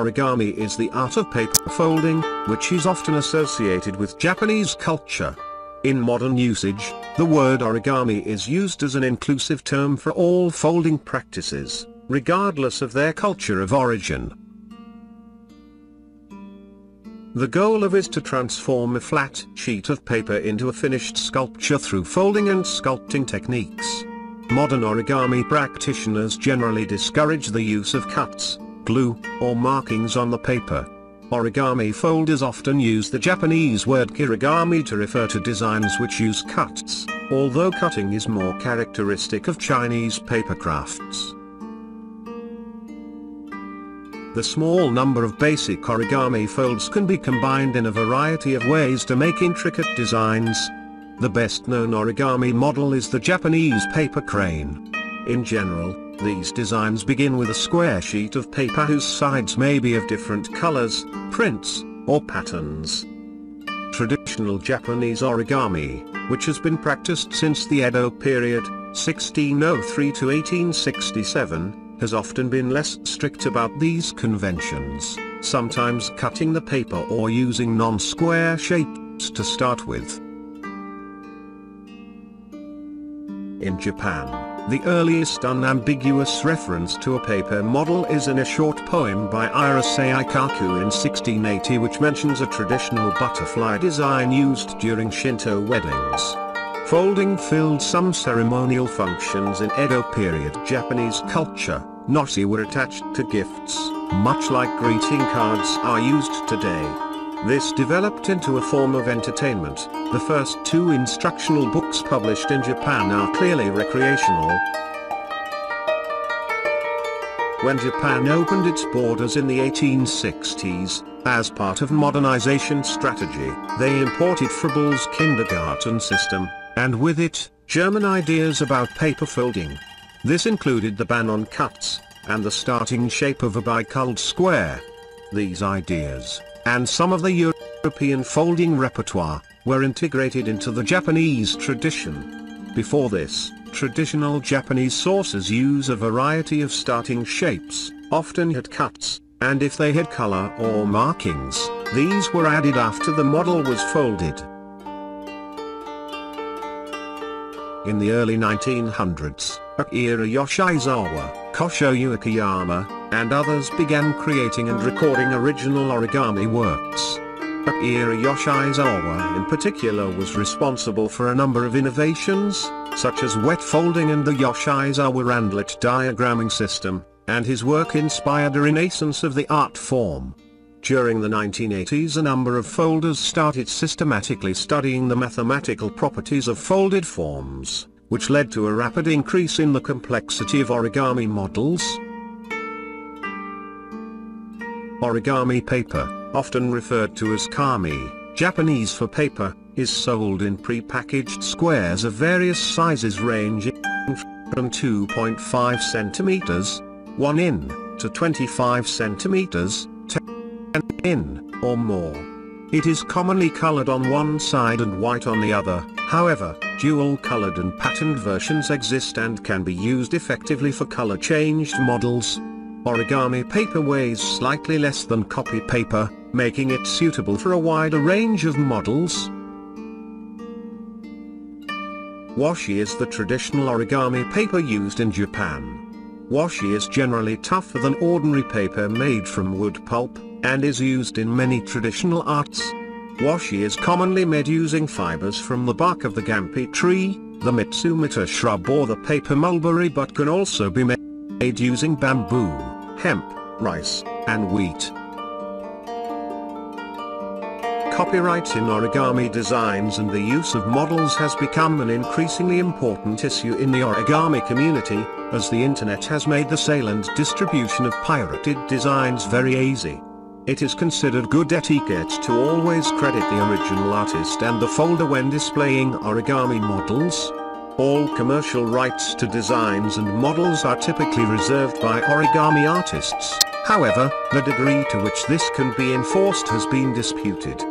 Origami is the art of paper folding, which is often associated with Japanese culture. In modern usage, the word origami is used as an inclusive term for all folding practices, regardless of their culture of origin. The goal is to transform a flat sheet of paper into a finished sculpture through folding and sculpting techniques. Modern origami practitioners generally discourage the use of cuts, glue, or markings on the paper. Origami folders often use the Japanese word kirigami to refer to designs which use cuts, although cutting is more characteristic of Chinese papercrafts. The small number of basic origami folds can be combined in a variety of ways to make intricate designs. The best-known origami model is the Japanese paper crane. In general, these designs begin with a square sheet of paper whose sides may be of different colors, prints, or patterns. Traditional Japanese origami, which has been practiced since the Edo period, 1603 to 1867, has often been less strict about these conventions, sometimes cutting the paper or using non-square shapes to start with. In Japan, the earliest unambiguous reference to a paper model is in a short poem by Irasei Ikaku in 1680, which mentions a traditional butterfly design used during Shinto weddings. Folding filled some ceremonial functions in Edo period Japanese culture. Noshi were attached to gifts, much like greeting cards are used today. This developed into a form of entertainment. The first two instructional books published in Japan are clearly recreational. When Japan opened its borders in the 1860s, as part of modernization strategy, they imported Froebel's kindergarten system, and with it, German ideas about paper folding. This included the ban on cuts, and the starting shape of a biculled square. These ideas, and some of the European folding repertoire, were integrated into the Japanese tradition. Before this, traditional Japanese sources use a variety of starting shapes, often had cuts, and if they had color or markings, these were added after the model was folded. In the early 1900s, Akira Yoshizawa, Kosho Akiyama, and others began creating and recording original origami works. Akira Yoshizawa in particular was responsible for a number of innovations, such as wet folding and the Yoshizawa randlet diagramming system, and his work inspired a renaissance of the art form. During the 1980s, a number of folders started systematically studying the mathematical properties of folded forms, which led to a rapid increase in the complexity of origami models. Origami paper, often referred to as kami, Japanese for paper, is sold in pre-packaged squares of various sizes ranging from 2.5 centimeters, 1 in, to 25 centimeters, 10 in, or more. It is commonly colored on one side and white on the other. However, dual-colored and patterned versions exist and can be used effectively for color-changed models. Origami paper weighs slightly less than copy paper, making it suitable for a wider range of models. Washi is the traditional origami paper used in Japan. Washi is generally tougher than ordinary paper made from wood pulp, and is used in many traditional arts. Washi is commonly made using fibers from the bark of the gampi tree, the Mitsumata shrub, or the paper mulberry, but can also be made using bamboo, hemp, rice, and wheat. Copyright in origami designs and the use of models has become an increasingly important issue in the origami community, as the internet has made the sale and distribution of pirated designs very easy. It is considered good etiquette to always credit the original artist and the folder when displaying origami models. All commercial rights to designs and models are typically reserved by origami artists. However, the degree to which this can be enforced has been disputed.